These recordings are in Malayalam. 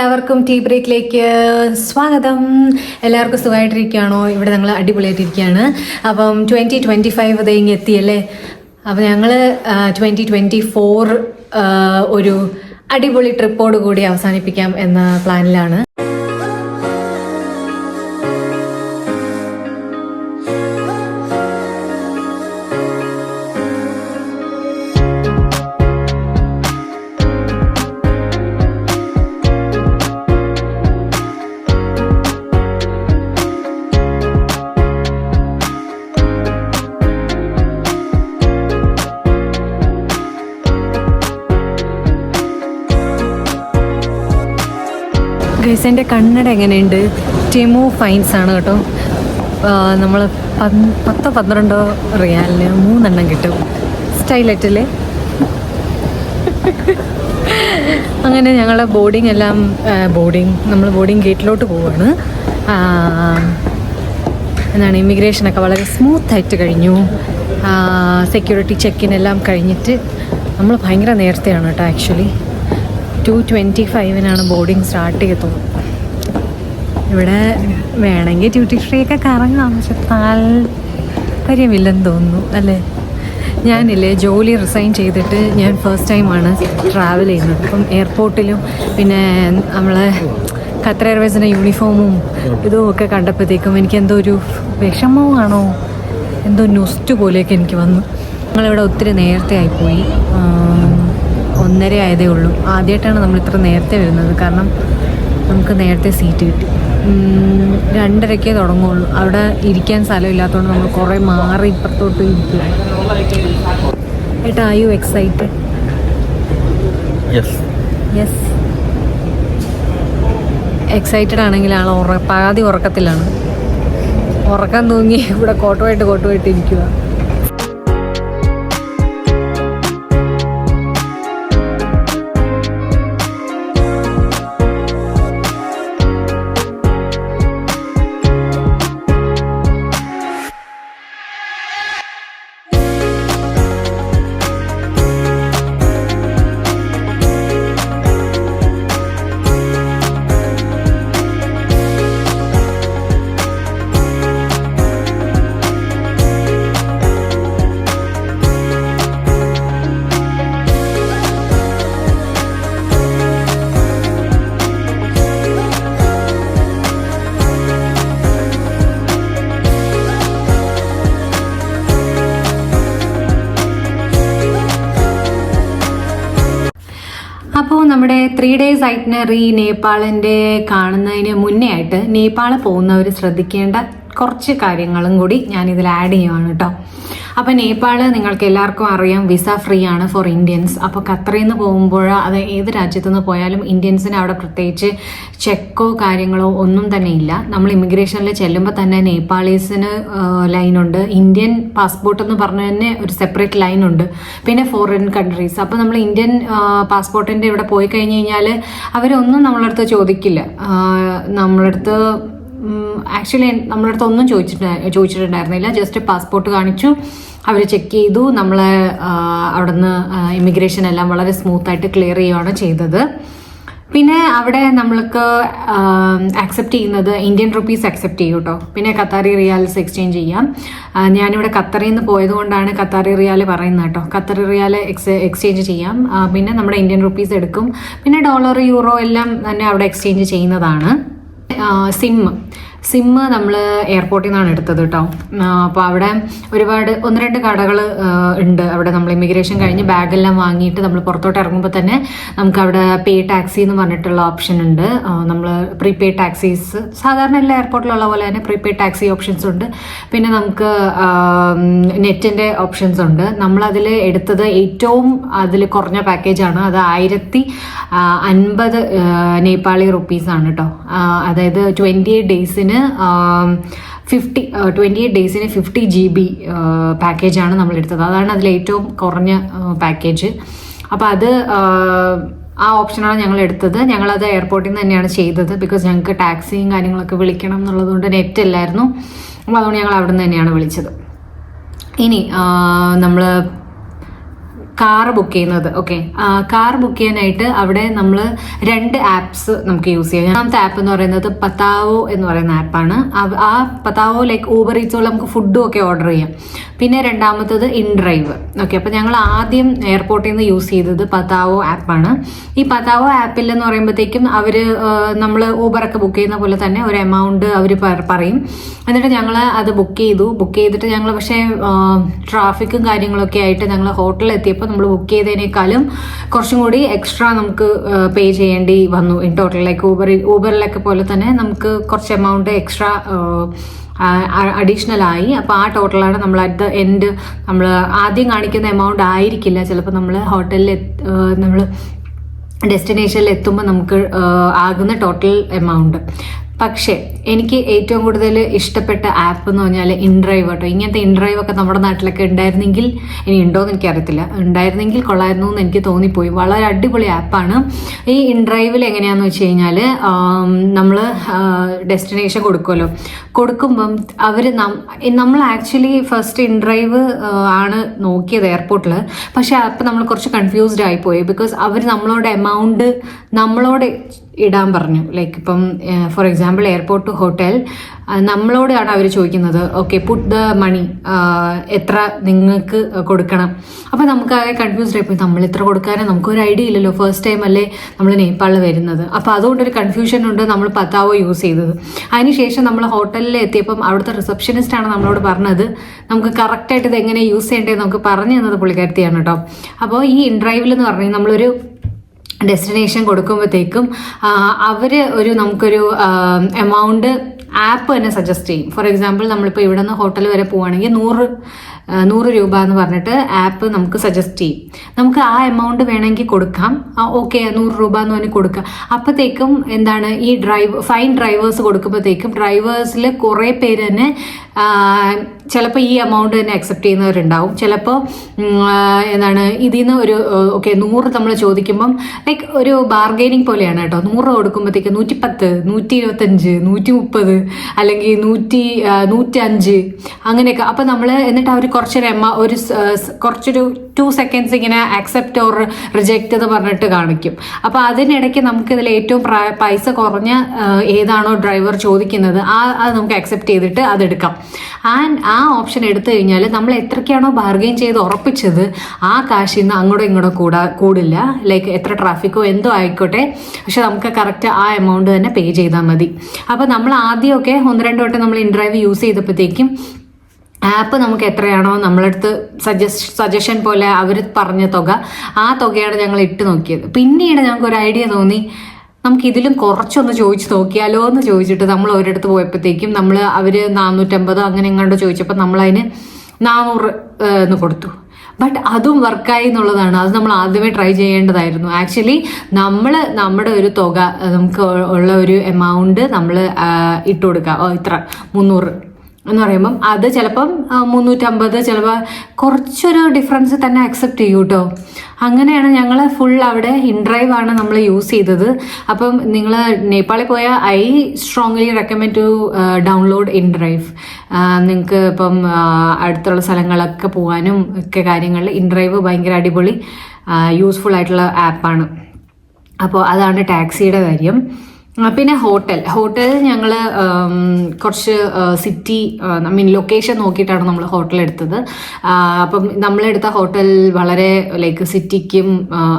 എല്ലാവർക്കും ടീ ബ്രേക്കിലേക്ക് സ്വാഗതം. എല്ലാവർക്കും സുഖമായിട്ടിരിക്കുകയാണോ? ഇവിടെ ഞങ്ങൾ അടിപൊളിയായിട്ടിരിക്കുകയാണ്. അപ്പം 2025 അത് ഇങ്ങ് എത്തിയല്ലേ. അപ്പം ഞങ്ങൾ 2024 ഒരു അടിപൊളി ട്രിപ്പോട് കൂടി അവസാനിപ്പിക്കാം എന്ന പ്ലാനിലാണ്. ഗൈസ്, എൻ്റെ കണ്ണട എങ്ങനെയുണ്ട്? ടിമു ഫൈൻസ് ആണ് കേട്ടോ. നമ്മൾ 10-12 റിയാലിന് 3 എണ്ണം കിട്ടും സ്റ്റൈലറ്റിൽ. അങ്ങനെ ഞങ്ങളുടെ നമ്മൾ ബോർഡിങ് ഗേറ്റിലോട്ട് പോവുകയാണ്. എന്താണ്, ഇമിഗ്രേഷനൊക്കെ വളരെ സ്മൂത്തായിട്ട് കഴിഞ്ഞു. സെക്യൂരിറ്റി ചെക്കിനെല്ലാം കഴിഞ്ഞിട്ട് നമ്മൾ ഭയങ്കര നേരത്തെയാണ് കേട്ടോ. ആക്ച്വലി 2:25 ബോർഡിങ് സ്റ്റാർട്ട് ചെയ്തത്. ഇവിടെ വേണമെങ്കിൽ ഡ്യൂട്ടി ഫ്രീ ഒക്കെ കറങ്ങാം, പക്ഷെ താല്പര്യമില്ലെന്ന് തോന്നുന്നു അല്ലേ. ഞാനില്ലേ ജോലി റിസൈൻ ചെയ്തിട്ട് ഞാൻ ഫസ്റ്റ് ടൈമാണ് ട്രാവൽ ചെയ്യുന്നത്. അപ്പം എയർപോർട്ടിലും പിന്നെ നമ്മളെ ഖത്തർ എയർവേസിൻ്റെ യൂണിഫോമും ഇതും ഒക്കെ കണ്ടപ്പോഴത്തേക്കും എനിക്ക് എന്തോ ഒരു വിഷമമാണോ എന്തോ നൊസ്റ്റ് പോലെയൊക്കെ എനിക്ക് വന്നു. ഞങ്ങളിവിടെ ഒത്തിരി നേരത്തെ ആയിപ്പോയി. 1:30 ആയതേ ഉള്ളൂ. ആദ്യമായിട്ടാണ് നമ്മൾ ഇത്ര നേരത്തെ വരുന്നത്. കാരണം നമുക്ക് നേരത്തെ സീറ്റ് കിട്ടി. 2:30 തുടങ്ങുള്ളൂ. അവിടെ ഇരിക്കാൻ സ്ഥലമില്ലാത്തതുകൊണ്ട് നമ്മൾ കുറേ മാറി ഇപ്പുറത്തോട്ട് ഇരിക്കുക. ഏട്ടാ, are you excited? Yes. Excited ആണെങ്കിൽ പാതി ഉറക്കത്തിലാണ്. ഉറക്കം തൂങ്ങി ഇവിടെ കോട്ടുമായിട്ട് ഇരിക്കുക. അപ്പോൾ നമ്മുടെ 3 days ഐറ്റിനറി നേപ്പാളിൻ്റെ കാണുന്നതിന് മുന്നേ ആയിട്ട് നേപ്പാൾ പോകുന്നവർ ശ്രദ്ധിക്കേണ്ട കുറച്ച് കാര്യങ്ങളും കൂടി ഞാനിതിൽ ആഡ് ചെയ്യുവാണ് കേട്ടോ. അപ്പോൾ നേപ്പാൾ നിങ്ങൾക്ക് എല്ലാവർക്കും അറിയാം, വിസ ഫ്രീ ആണ് ഫോർ ഇന്ത്യൻസ്. അപ്പോൾ ഖത്തറിൽ നിന്ന് പോകുമ്പോൾ അത് ഏത് രാജ്യത്തു നിന്ന് പോയാലും ഇന്ത്യൻസിന് അവിടെ പ്രത്യേകിച്ച് ചെക്കോ കാര്യങ്ങളോ ഒന്നും തന്നെ ഇല്ല. നമ്മൾ ഇമിഗ്രേഷനിൽ ചെല്ലുമ്പോൾ തന്നെ നേപ്പാളീസിന് ലൈനുണ്ട്. ഇന്ത്യൻ പാസ്പോർട്ട് എന്ന് പറഞ്ഞ തന്നെ ഒരു സെപ്പറേറ്റ് ലൈനുണ്ട്. പിന്നെ ഫോറിൻ കൺട്രീസ്. അപ്പോൾ നമ്മൾ ഇന്ത്യൻ പാസ്പോർട്ടിൻ്റെ ഇവിടെ പോയി കഴിഞ്ഞ് കഴിഞ്ഞാൽ അവരൊന്നും നമ്മളടുത്ത് ചോദിക്കില്ല. നമ്മളടുത്ത് ആക്ച്വലി നമ്മുടെ അടുത്ത് ഒന്നും ചോദിച്ചിട്ടുണ്ടായിരുന്നില്ല. ജസ്റ്റ് പാസ്പോർട്ട് കാണിച്ചു, അവർ ചെക്ക് ചെയ്തു. നമ്മളെ അവിടെ നിന്ന് ഇമിഗ്രേഷൻ എല്ലാം വളരെ സ്മൂത്തായിട്ട് ക്ലിയർ ചെയ്യുകയാണ് ചെയ്തത്. പിന്നെ അവിടെ നമ്മൾക്ക് ആക്സെപ്റ്റ് ചെയ്യുന്നത് ഇന്ത്യൻ റുപ്പീസ് ആക്സെപ്റ്റ് ചെയ്യും കേട്ടോ. പിന്നെ ഖത്താറി റിയാൽസ് എക്സ്ചേഞ്ച് ചെയ്യാം. ഞാനിവിടെ ഖത്തറിൽ നിന്ന് പോയതുകൊണ്ടാണ് ഖത്താറി റിയാൽ പറയുന്നത് കേട്ടോ. ഖത്തറി റിയാൽ എക്സ്ചേഞ്ച് ചെയ്യാം. പിന്നെ നമ്മുടെ ഇന്ത്യൻ റുപ്പീസ് എടുക്കും. പിന്നെ ഡോളർ, യൂറോ എല്ലാം തന്നെ അവിടെ എക്സ്ചേഞ്ച് ചെയ്യുന്നതാണ്. സിമ്മ് നമ്മൾ എയർപോർട്ടിൽ നിന്നാണ് എടുത്തത് കേട്ടോ. അപ്പോൾ അവിടെ 1-2 കടകൾ ഉണ്ട്. അവിടെ നമ്മൾ ഇമിഗ്രേഷൻ കഴിഞ്ഞ് ബാഗെല്ലാം വാങ്ങിയിട്ട് നമ്മൾ പുറത്തോട്ട് ഇറങ്ങുമ്പോൾ തന്നെ നമുക്ക് അവിടെ പേ ടാക്സി എന്ന് പറഞ്ഞിട്ടുള്ള ഓപ്ഷൻ ഉണ്ട്. നമ്മൾ പ്രീപെയ്ഡ് ടാക്സീസ് സാധാരണ എല്ലാ എയർപോർട്ടിലുള്ള പോലെ തന്നെ പ്രീപെയ്ഡ് ടാക്സി ഓപ്ഷൻസ് ഉണ്ട്. പിന്നെ നമുക്ക് നെറ്റിൻ്റെ ഓപ്ഷൻസ് ഉണ്ട്. നമ്മളതിൽ എടുത്തത് ഏറ്റവും അതിൽ കുറഞ്ഞ പാക്കേജാണ്. അത് 1050 നേപ്പാളി റുപ്പീസാണ് കേട്ടോ. അതായത് 28 ഡേയ്സിന് 28 ഡേയ്സിന് 50 GB പാക്കേജാണ് നമ്മളെടുത്തത്. അതാണ് അതിലേറ്റവും കുറഞ്ഞ പാക്കേജ്. അപ്പോൾ അത് ആ ഓപ്ഷനാണ് ഞങ്ങൾ എടുത്തത്. ഞങ്ങളത് എയർപോർട്ടിൽ നിന്ന് തന്നെയാണ് ചെയ്തത്. ബിക്കോസ് ഞങ്ങൾക്ക് ടാക്സിയും കാര്യങ്ങളൊക്കെ വിളിക്കണം എന്നുള്ളതുകൊണ്ട് നെറ്റ് ഇല്ലായിരുന്നു. അപ്പോൾ അതുകൊണ്ട് ഞങ്ങൾ അവിടെ നിന്ന് തന്നെയാണ് വിളിച്ചത്. ഇനി നമ്മൾ കാറ് ബുക്ക് ചെയ്യുന്നത്. ഓക്കെ, കാർ ബുക്ക് ചെയ്യാനായിട്ട് അവിടെ നമ്മൾ 2 ആപ്സ് നമുക്ക് യൂസ് ചെയ്യാം. രണ്ടാമത്തെ ആപ്പ് എന്ന് പറയുന്നത് പതാവോ എന്ന് പറയുന്ന ആപ്പാണ്. ആ പതാവോ ലൈക്ക് ഊബർ ഈറ്റ്സോ നമുക്ക് ഫുഡും ഒക്കെ ഓർഡർ ചെയ്യാം. പിന്നെ രണ്ടാമത്തത് ഇൻഡ്രൈവ്. ഓക്കെ, അപ്പോൾ ഞങ്ങൾ ആദ്യം എയർപോർട്ടിൽ നിന്ന് യൂസ് ചെയ്തത് പതാവോ ആപ്പാണ്. ഈ പതാവോ ആപ്പിൽ എന്ന് പറയുമ്പോഴത്തേക്കും അവർ നമ്മൾ ഊബറൊക്കെ ബുക്ക് ചെയ്യുന്ന പോലെ തന്നെ ഒരു എമൗണ്ട് അവർ പറയും. എന്നിട്ട് ഞങ്ങൾ അത് ബുക്ക് ചെയ്തിട്ട് ഞങ്ങൾ പക്ഷേ ട്രാഫിക്കും കാര്യങ്ങളൊക്കെ ആയിട്ട് ഞങ്ങൾ ഹോട്ടലിൽ എത്തിയപ്പോൾ നമ്മൾ ബുക്ക് ചെയ്തതിനേക്കാളും കുറച്ചും കൂടി എക്സ്ട്രാ നമുക്ക് പേ ചെയ്യേണ്ടി വന്നു. ഇൻ ടോട്ടൽ ലൈക്ക് ഊബറിലൊക്കെ പോലെ തന്നെ നമുക്ക് കുറച്ച് എമൗണ്ട് എക്സ്ട്രാ അഡീഷണൽ ആയി. അപ്പോൾ ആ ടോട്ടലാണ് നമ്മൾ അറ്റ് ദ എൻഡ് നമ്മൾ ആദ്യം കാണിക്കുന്ന എമൗണ്ട് ആയിരിക്കില്ല ചിലപ്പോൾ നമ്മൾ ഹോട്ടലിൽ നമ്മൾ ഡെസ്റ്റിനേഷനിൽ എത്തുമ്പോൾ നമുക്ക് ആകുന്ന ടോട്ടൽ എമൗണ്ട്. പക്ഷേ എനിക്ക് ഏറ്റവും കൂടുതൽ ഇഷ്ടപ്പെട്ട ആപ്പ് എന്ന് പറഞ്ഞാൽ ഇൻഡ്രൈവ് കേട്ടോ. ഇങ്ങനത്തെ ഇൻഡ്രൈവ് ഒക്കെ നമ്മുടെ നാട്ടിലൊക്കെ ഉണ്ടായിരുന്നെങ്കിൽ, ഇനി ഉണ്ടോയെന്ന് എനിക്കറിയത്തില്ല, ഉണ്ടായിരുന്നെങ്കിൽ കൊള്ളായിരുന്നു എന്ന് എനിക്ക് തോന്നിപ്പോയി. വളരെ അടിപൊളി ആപ്പാണ്. ഈ ഇൻഡ്രൈവിൽ എങ്ങനെയാണെന്ന് വെച്ച് കഴിഞ്ഞാൽ നമ്മൾ ഡെസ്റ്റിനേഷൻ കൊടുക്കുമല്ലോ, കൊടുക്കുമ്പം അവർ നമ്മൾ ആക്ച്വലി ഫസ്റ്റ് ഇൻഡ്രൈവ് ആണ് നോക്കിയത് എയർപോർട്ടിൽ. പക്ഷേ അപ്പം നമ്മൾ കുറച്ച് കൺഫ്യൂസ്ഡ് ആയിപ്പോയി. ബിക്കോസ് അവർ നമ്മളോട് എമൗണ്ട് നമ്മളോട് ഇടാൻ പറഞ്ഞു. ലൈക്ക് ഇപ്പം for example airport to hotel നമ്മളോടാണ് അവർ ചോദിക്കുന്നത്, ഓക്കെ പുട്ട് ദ മണി, എത്ര നിങ്ങൾക്ക് കൊടുക്കണം. അപ്പം നമുക്ക് ആകെ കൺഫ്യൂസ്ഡ് ആയിപ്പോയി. നമ്മൾ എത്ര കൊടുക്കാനും നമുക്കൊരു ഐഡിയ ഇല്ലല്ലോ, ഫസ്റ്റ് ടൈം അല്ലേ നമ്മൾ നേപ്പാളിൽ വരുന്നത്. അപ്പോൾ അതുകൊണ്ടൊരു കൺഫ്യൂഷൻ ഉണ്ട്. നമ്മൾ പതാവോ യൂസ് ചെയ്തത്. അതിനുശേഷം നമ്മൾ ഹോട്ടലിൽ എത്തിയപ്പം അവിടുത്തെ റിസപ്ഷനിസ്റ്റാണ് നമ്മളോട് പറഞ്ഞത് നമുക്ക് കറക്റ്റായിട്ട് ഇത് എങ്ങനെ യൂസ് ചെയ്യേണ്ടത് നമുക്ക് പറഞ്ഞു തന്നത് പുള്ളിക്കാരത്തിയാണ് കേട്ടോ. അപ്പോൾ ഈ ഇൻഡ്രൈവിൽ എന്ന് പറഞ്ഞാൽ നമ്മളൊരു ഡെസ്റ്റിനേഷൻ കൊടുക്കുമ്പോഴത്തേക്കും അവർ നമുക്കൊരു എമൗണ്ട് ആപ്പ് തന്നെ സജസ്റ്റ് ചെയ്യും. ഫോർ എക്സാമ്പിൾ നമ്മളിപ്പോൾ ഇവിടെ നിന്ന് ഹോട്ടൽ വരെ പോവുകയാണെങ്കിൽ 100 രൂപ എന്ന് പറഞ്ഞിട്ട് ആപ്പ് നമുക്ക് സജസ്റ്റ് ചെയ്യും. നമുക്ക് ആ എമൗണ്ട് വേണമെങ്കിൽ കൊടുക്കാം. ഓക്കെ 100 രൂപ എന്ന് പറഞ്ഞ് കൊടുക്കാം. അപ്പോഴത്തേക്കും എന്താണ് ഈ ഫൈൻ ഡ്രൈവേഴ്സ് കൊടുക്കുമ്പോഴത്തേക്കും ഡ്രൈവേഴ്സിൽ കുറേ പേര് തന്നെ ചിലപ്പോൾ ഈ എമൗണ്ട് തന്നെ അക്സെപ്റ്റ് ചെയ്യുന്നവരുണ്ടാവും. ചിലപ്പോൾ എന്താണ് ഇതിൽ നിന്ന് ഒരു ഓക്കെ 100 നമ്മൾ ചോദിക്കുമ്പം ലൈക്ക് ഒരു ബാർഗെയിനിങ് പോലെയാണ് കേട്ടോ. 100 കൊടുക്കുമ്പോഴത്തേക്ക് 110, 125, 130 അല്ലെങ്കിൽ 105 അങ്ങനെയൊക്കെ. അപ്പം നമ്മൾ എന്നിട്ട് അവർ കുറച്ചൊരു 2 seconds ഇങ്ങനെ അക്സെപ്റ്റ് ഓർ റിജക്റ്റ് എന്ന് പറഞ്ഞിട്ട് കാണിക്കും. അപ്പോൾ അതിനിടയ്ക്ക് നമുക്ക് ഇതിൽ ഏറ്റവും പൈസ കുറഞ്ഞ ഏതാണോ ഡ്രൈവർ ചോദിക്കുന്നത് അത് നമുക്ക് അക്സെപ്റ്റ് ചെയ്തിട്ട് അതെടുക്കാം. ആൻഡ് ആ ഓപ്ഷൻ എടുത്തു കഴിഞ്ഞാൽ നമ്മൾ എത്രയ്ക്കാണോ ബാർഗെയിൻ ചെയ്ത് ഉറപ്പിച്ചത് ആ കാശിൽ നിന്ന് അങ്ങോട്ടും ഇങ്ങോട്ടും കൂടില്ല. ലൈക്ക് എത്ര ട്രാഫിക്കോ എന്തോ ആയിക്കോട്ടെ, പക്ഷെ നമുക്ക് കറക്റ്റ് ആ എമൗണ്ട് തന്നെ പേ ചെയ്താൽ മതി. അപ്പോൾ നമ്മൾ ആദ്യമൊക്കെ 1-2 വട്ടം നമ്മൾ ഇൻഡ്രൈവ് യൂസ് ചെയ്തപ്പോഴത്തേക്കും ആപ്പ് നമുക്ക് എത്രയാണോ നമ്മളടുത്ത് സജഷൻ പോലെ അവർ പറഞ്ഞ തുക, ആ തുകയാണ് ഞങ്ങൾ ഇട്ട് നോക്കിയത്. പിന്നീട് ഞങ്ങൾക്ക് ഒരു ഐഡിയ തോന്നി, നമുക്ക് ഇതിലും കുറച്ചൊന്ന് ചോദിച്ച് നോക്കിയാലോ എന്ന് ചോദിച്ചിട്ട് നമ്മൾ ഒരിടത്ത് പോയപ്പോഴത്തേക്കും അവർ 450 അങ്ങനെ എങ്ങാണ്ട് ചോദിച്ചപ്പോൾ നമ്മളതിന് 400 എന്ന് കൊടുത്തു. ബട്ട് അതും വർക്കായി എന്നുള്ളതാണ്. അത് നമ്മൾ ആദ്യമേ ട്രൈ ചെയ്യേണ്ടതായിരുന്നു. ആക്ച്വലി നമ്മുടെ ഒരു തുക നമുക്ക് ഉള്ള ഒരു എമൗണ്ട് നമ്മൾ ഇട്ട് കൊടുക്കുക. ഇത്ര 300 എന്ന് പറയുമ്പം അത് ചിലപ്പം 350, ചിലപ്പോൾ കുറച്ചൊരു ഡിഫറൻസ് തന്നെ അക്സെപ്റ്റ് ചെയ്യൂ കേട്ടോ. അങ്ങനെയാണ് ഞങ്ങൾ ഫുൾ അവിടെ ഇൻഡ്രൈവ് ആണ് നമ്മൾ യൂസ് ചെയ്തത്. അപ്പം നിങ്ങൾ നേപ്പാളിൽ പോയാൽ I strongly recommend to download inDrive. നിങ്ങൾക്ക് ഇപ്പം അടുത്തുള്ള സ്ഥലങ്ങളൊക്കെ പോകാനും ഒക്കെ കാര്യങ്ങളിൽ ഇൻഡ്രൈവ് ഭയങ്കര അടിപൊളി യൂസ്ഫുൾ ആയിട്ടുള്ള ആപ്പാണ്. അപ്പോൾ അതാണ് ടാക്സിയുടെ കാര്യം. പിന്നെ ഹോട്ടൽ ഞങ്ങൾ കുറച്ച് സിറ്റി ലൊക്കേഷൻ നോക്കിയിട്ടാണ് നമ്മൾ ഹോട്ടൽ എടുത്തത്. അപ്പം നമ്മളെടുത്ത ഹോട്ടൽ വളരെ ലൈക്ക് സിറ്റിക്കും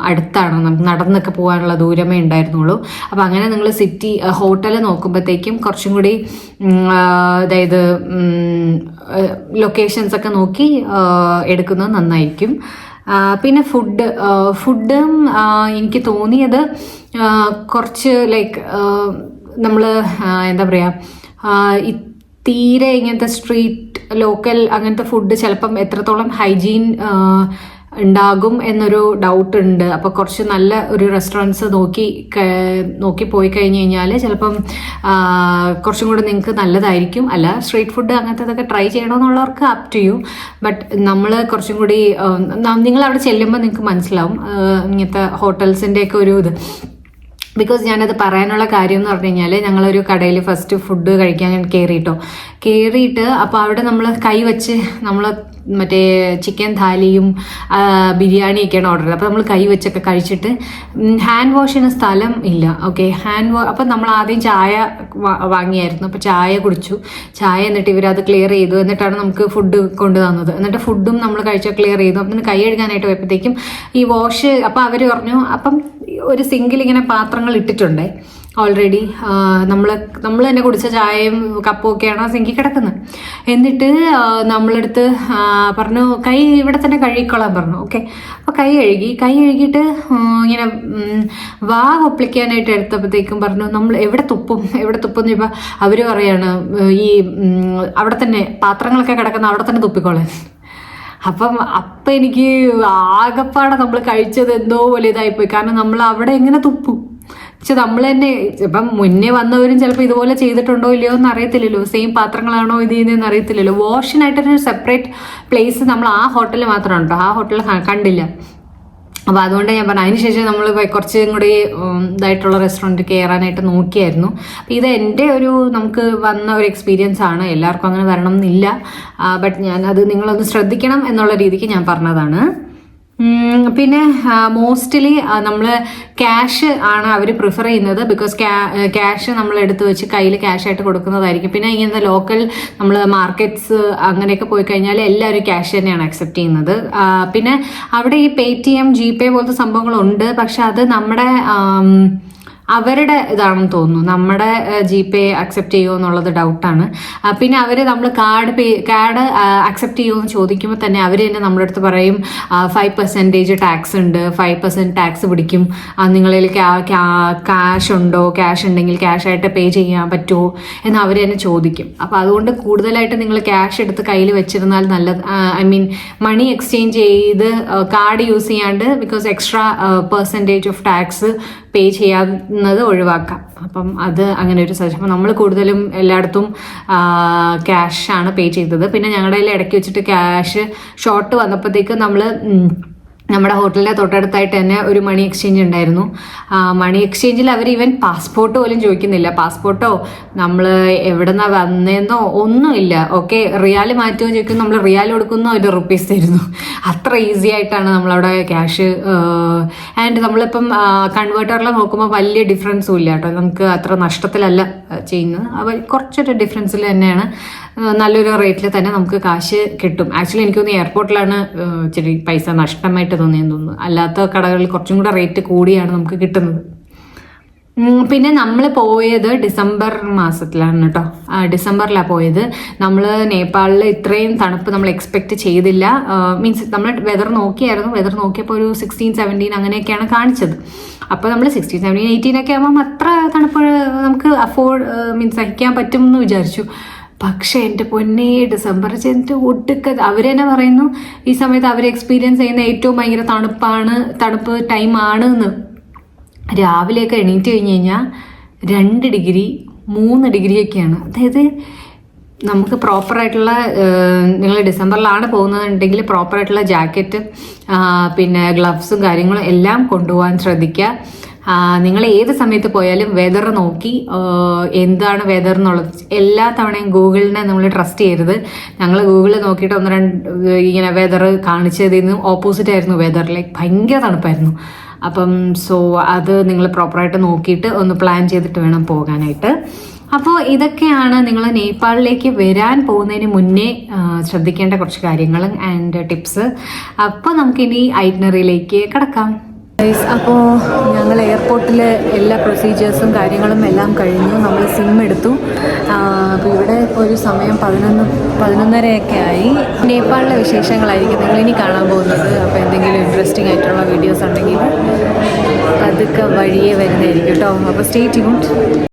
അടുത്താണ്, നമുക്ക് നടന്നൊക്കെ പോകാനുള്ള ദൂരമേ ഉണ്ടായിരുന്നുള്ളൂ. അപ്പം അങ്ങനെ നിങ്ങൾ ഹോട്ടൽ നോക്കുമ്പോഴത്തേക്കും കുറച്ചും കൂടി അതായത് ലൊക്കേഷൻസ് ഒക്കെ നോക്കി എടുക്കുന്നത് നന്നായിരിക്കും. പിന്നെ ഫുഡും എനിക്ക് തോന്നിയത് കുറച്ച് ലൈക്ക് നമ്മൾ എന്താ പറയുക, തീരെ ഇങ്ങനത്തെ സ്ട്രീറ്റ് ലോക്കൽ അങ്ങനത്തെ ഫുഡ് ചിലപ്പം എത്രത്തോളം ഹൈജീൻ ഉണ്ടാകും എന്നൊരു ഡൗട്ട് ഉണ്ട്. അപ്പോൾ കുറച്ച് നല്ല ഒരു റെസ്റ്റോറൻറ്റ്സ് നോക്കി പോയി കഴിഞ്ഞ് കഴിഞ്ഞാൽ ചിലപ്പം കുറച്ചും കൂടെ നിങ്ങൾക്ക് നല്ലതായിരിക്കും. അല്ല സ്ട്രീറ്റ് ഫുഡ് അങ്ങനത്തെ ട്രൈ ചെയ്യണമെന്നുള്ളവർക്ക് അപ് ടു യു. ബട്ട് നമ്മൾ കുറച്ചും കൂടി നിങ്ങൾ അവിടെ ചെല്ലുമ്പോൾ നിങ്ങൾക്ക് മനസ്സിലാവും ഇങ്ങനത്തെ ഹോട്ടൽസിൻ്റെയൊക്കെ ഒരു ഇത്. ബിക്കോസ് ഞാനത് പറയാനുള്ള കാര്യം എന്ന് പറഞ്ഞു കഴിഞ്ഞാൽ ഞങ്ങളൊരു കടയിൽ ഫസ്റ്റ് ഫുഡ് കഴിക്കാൻ കയറിയിട്ട് അപ്പോൾ അവിടെ നമ്മൾ കൈ വെച്ച് നമ്മൾ മറ്റേ ചിക്കൻ താലിയും ബിരിയാണിയൊക്കെയാണ് ഓർഡർ ചെയ്തത്. അപ്പോൾ നമ്മൾ കൈ വെച്ചൊക്കെ കഴിച്ചിട്ട് ഹാൻഡ് വാഷിന് സ്ഥലം ഇല്ല. ഓക്കെ, അപ്പം നമ്മൾ ആദ്യം ചായ വാങ്ങിയായിരുന്നു. അപ്പോൾ ചായ കുടിച്ചു. ചായ എന്നിട്ട് ഇവരത് ക്ലിയർ ചെയ്തു. എന്നിട്ടാണ് നമുക്ക് ഫുഡ് കൊണ്ടു തന്നത്. എന്നിട്ട് ഫുഡും നമ്മൾ കഴിച്ചാൽ ക്ലിയർ ചെയ്തു. അപ്പം കൈ കഴുകാനായിട്ട് പോയപ്പോഴത്തേക്കും ഈ വാഷ് അപ്പം അവർ പറഞ്ഞു, അപ്പം ഒരു സിങ്കിൽ ഇങ്ങനെ പാത്രങ്ങൾ ഇട്ടിട്ടുണ്ടേ ഓൾറെഡി. നമ്മൾ തന്നെ കുടിച്ച ചായയും കപ്പും ഒക്കെയാണ് ആ സിങ്കിൽ കിടക്കുന്നത്. എന്നിട്ട് നമ്മളെടുത്ത് പറഞ്ഞു കൈ ഇവിടെ തന്നെ കഴുകിക്കൊള്ളാൻ പറഞ്ഞു. ഓക്കെ, അപ്പോൾ കൈ കഴുകിയിട്ട് ഇങ്ങനെ വാ ഒപ്പിക്കാനായിട്ട് എടുത്തപ്പോഴത്തേക്കും പറഞ്ഞു നമ്മൾ എവിടെ തുപ്പും എന്ന് ചോദിച്ചപ്പോൾ അവർ പറയാണ് ഈ അവിടെ തന്നെ പാത്രങ്ങളൊക്കെ കിടക്കുന്ന അവിടെ തന്നെ തുപ്പിക്കോളാൻ. അപ്പം എനിക്ക് ആകെപ്പാടെ നമ്മൾ കഴിച്ചത് എന്തോ പോലെ ഇതായിപ്പോയി. കാരണം നമ്മൾ അവിടെ എങ്ങനെ തുപ്പും? പക്ഷെ നമ്മൾ തന്നെ ഇപ്പം മുന്നേ വന്നവരും ചിലപ്പോൾ ഇതുപോലെ ചെയ്തിട്ടുണ്ടോ ഇല്ലയോ എന്ന് അറിയത്തില്ലല്ലോ. സെയിം പാത്രങ്ങളാണോ ഇത് ചെയ്യുന്നതെന്ന് അറിയത്തില്ലല്ലോ. വാഷിനായിട്ടൊരു സെപ്പറേറ്റ് പ്ലേസ് നമ്മൾ ആ ഹോട്ടലിൽ മാത്രമാണ് കേട്ടോ, ആ ഹോട്ടലിൽ കണ്ടില്ല. അപ്പോൾ അതുകൊണ്ട് ഞാൻ പറഞ്ഞു അതിനുശേഷം നമ്മൾ കുറച്ചും കൂടി ഇതായിട്ടുള്ള റെസ്റ്റോറൻറ്റ് കയറാനായിട്ട് നോക്കിയായിരുന്നു. അപ്പോൾ ഇത് എൻ്റെ നമുക്ക് വന്ന ഒരു എക്സ്പീരിയൻസ് ആണ്. എല്ലാവർക്കും അങ്ങനെ വരണം എന്നില്ല. ബട്ട് അത് നിങ്ങളൊന്ന് ശ്രദ്ധിക്കണം എന്നുള്ള രീതിക്ക് ഞാൻ പറഞ്ഞതാണ്. പിന്നെ മോസ്റ്റ്ലി നമ്മൾ ക്യാഷ് ആണ് അവർ പ്രിഫർ ചെയ്യുന്നത്. ബിക്കോസ് ക്യാഷ് നമ്മൾ എടുത്ത് വെച്ച് കയ്യിൽ ക്യാഷായിട്ട് കൊടുക്കുന്നതായിരിക്കും. പിന്നെ ഇങ്ങനത്തെ ലോക്കൽ നമ്മൾ മാർക്കറ്റ്സ് അങ്ങനെയൊക്കെ പോയി കഴിഞ്ഞാൽ എല്ലാവരും ക്യാഷ് തന്നെയാണ് അക്സെപ്റ്റ് ചെയ്യുന്നത്. പിന്നെ അവിടെ ഈ Paytm GPay പോലത്തെ സംഭവങ്ങളുണ്ട്. പക്ഷെ അത് നമ്മുടെ അവരുടെ ഇതാണെന്ന് തോന്നുന്നു. നമ്മുടെ GPay അക്സെപ്റ്റ് ചെയ്യുമോ എന്നുള്ളത് ഡൗട്ടാണ്. പിന്നെ അവർ നമ്മൾ കാർഡ് അക്സെപ്റ്റ് ചെയ്യുമോ എന്ന് ചോദിക്കുമ്പോൾ തന്നെ അവർ തന്നെ നമ്മുടെ അടുത്ത് പറയും 5% ടാക്സ് ഉണ്ട്, 5% ടാക്സ് പിടിക്കും, നിങ്ങളിൽ ക്യാഷ് ഉണ്ടോ, ക്യാഷ് ഉണ്ടെങ്കിൽ ക്യാഷായിട്ട് പേ ചെയ്യാൻ പറ്റുമോ എന്ന് അവർ തന്നെ ചോദിക്കും. അപ്പോൾ അതുകൊണ്ട് കൂടുതലായിട്ട് നിങ്ങൾ ക്യാഷ് എടുത്ത് കയ്യിൽ വെച്ചിരുന്നാൽ നല്ലത്. മണി എക്സ്ചേഞ്ച് ചെയ്ത് കാർഡ് യൂസ് ചെയ്യാണ്ട്, because extra percentage of tax pay ചെയ്യാവുന്നത് ഒഴിവാക്കാം. അപ്പം അത് അങ്ങനെ ഒരു സജഷൻ. അപ്പം നമ്മൾ കൂടുതലും എല്ലായിടത്തും ക്യാഷാണ് പേ ചെയ്തത്. പിന്നെ ഞങ്ങളുടെ കയ്യിൽ ഇടയ്ക്ക് വെച്ചിട്ട് ക്യാഷ് ഷോർട്ട് വന്നപ്പോഴത്തേക്ക് നമ്മുടെ ഹോട്ടലിൻ്റെ തൊട്ടടുത്തായിട്ട് തന്നെ ഒരു മണി എക്സ്ചേഞ്ച് ഉണ്ടായിരുന്നു. മണി എക്സ്ചേഞ്ചിൽ അവർ ഈവൻ പാസ്പോർട്ട് പോലും ചോദിക്കുന്നില്ല. പാസ്പോർട്ടോ നമ്മൾ എവിടെ നിന്നാണ് വന്നതെന്നോ ഒന്നുമില്ല. ഓക്കെ, റിയാൽ മാറ്റുമോ ചോദിക്കും, നമ്മൾ റിയാൽ കൊടുക്കുന്നോ ഒരു റുപ്പീസ് തരുന്നു. അത്ര ഈസി ആയിട്ടാണ് നമ്മളവിടെ ക്യാഷ്. ആൻഡ് നമ്മളിപ്പം കൺവേർട്ടറിൽ നോക്കുമ്പോൾ വലിയ ഡിഫറൻസും ഇല്ല കേട്ടോ. നമുക്ക് അത്ര നഷ്ടത്തിലല്ല ചെയ്യുന്നത്. അവർ കുറച്ചൊരു ഡിഫറൻസിൽ തന്നെയാണ്, നല്ലൊരു റേറ്റിൽ തന്നെ നമുക്ക് കാശ് കിട്ടും. ആക്ച്വലി എനിക്ക് തോന്നുന്നു എയർപോർട്ടിലാണ് ഇച്ചിരി പൈസ നഷ്ടമായിട്ട് തോന്നുന്നു. അല്ലാത്ത കടകളിൽ കുറച്ചും കൂടെ റേറ്റ് കൂടിയാണ് നമുക്ക് കിട്ടുന്നത്. പിന്നെ നമ്മൾ പോയത് ഡിസംബർ മാസത്തിലാണ് കേട്ടോ. ഡിസംബറിലാണ് പോയത്. നമ്മൾ നേപ്പാളിൽ ഇത്രയും തണുപ്പ് നമ്മൾ എക്സ്പെക്റ്റ് ചെയ്തില്ല. മീൻസ് നമ്മൾ വെതർ നോക്കിയപ്പോൾ ഒരു 16, 17 അങ്ങനെയൊക്കെയാണ് കാണിച്ചത്. അപ്പോൾ നമ്മൾ 16, 17, 18 ആകുമ്പം അത്ര തണുപ്പ് നമുക്ക് സഹിക്കാൻ പറ്റും എന്ന് വിചാരിച്ചു. പക്ഷെ എൻ്റെ പൊന്നെ, ഡിസംബർ ചെന്നിട്ട് അവർ തന്നെ പറയുന്നു ഈ സമയത്ത് അവർ എക്സ്പീരിയൻസ് ചെയ്യുന്ന ഏറ്റവും ഭയങ്കര തണുപ്പ് ടൈമാണ് എന്ന്. രാവിലെയൊക്കെ എണീറ്റ് കഴിഞ്ഞ് കഴിഞ്ഞാൽ 2 ഡിഗ്രി 3 ഡിഗ്രിയൊക്കെയാണ്. അതായത് നമുക്ക് പ്രോപ്പറായിട്ടുള്ള, നിങ്ങൾ ഡിസംബറിലാണ് പോകുന്നതെന്നുണ്ടെങ്കിൽ പ്രോപ്പറായിട്ടുള്ള ജാക്കറ്റ് പിന്നെ ഗ്ലവ്സും കാര്യങ്ങളും എല്ലാം കൊണ്ടുപോകാൻ ശ്രദ്ധിക്കുക. നിങ്ങൾ ഏത് സമയത്ത് പോയാലും വെതർ നോക്കി എന്താണ് വെതർ എന്നുള്ളത് എല്ലാ തവണയും ഗൂഗിളിനെ നമ്മൾ ട്രസ്റ്റ് ചെയ്യരുത്. ഞങ്ങൾ ഗൂഗിളിൽ നോക്കിയിട്ട് 1-2 ഇങ്ങനെ വെതർ കാണിച്ചതിന് ഓപ്പോസിറ്റ് ആയിരുന്നു വെതർ. ലൈക്ക് ഭയങ്കര തണുപ്പായിരുന്നു. അപ്പം അത് നിങ്ങൾ പ്രോപ്പറായിട്ട് നോക്കിയിട്ട് ഒന്ന് പ്ലാൻ ചെയ്തിട്ട് വേണം പോകാനായിട്ട്. അപ്പോൾ ഇതൊക്കെയാണ് നിങ്ങൾ നേപ്പാളിലേക്ക് വരാൻ പോകുന്നതിന് മുന്നേ ശ്രദ്ധിക്കേണ്ട കുറച്ച് കാര്യങ്ങൾ ആൻഡ് ടിപ്സ്. അപ്പോൾ നമുക്കിനി ഐറ്റിനറിയിലേക്ക് കിടക്കാം. അപ്പോൾ ഞങ്ങൾ എയർപോർട്ടിൽ എല്ലാ പ്രൊസീജിയേഴ്സും കാര്യങ്ങളും എല്ലാം കഴിഞ്ഞു. നമ്മൾ സിം എടുത്തു. അപ്പോൾ ഇവിടെ ഒരു സമയം 11:30 ആയി. നേപ്പാളിലെ വിശേഷങ്ങളായിരിക്കും നിങ്ങളിനി കാണാൻ പോകുന്നത്. അപ്പോൾ എന്തെങ്കിലും ഇൻട്രസ്റ്റിംഗ് ആയിട്ടുള്ള വീഡിയോസ് ഉണ്ടെങ്കിൽ അതൊക്കെ വഴിയേ വരുന്നതായിരിക്കും കേട്ടോ. അപ്പോൾ സ്റ്റേ ട്യൂൺഡ്.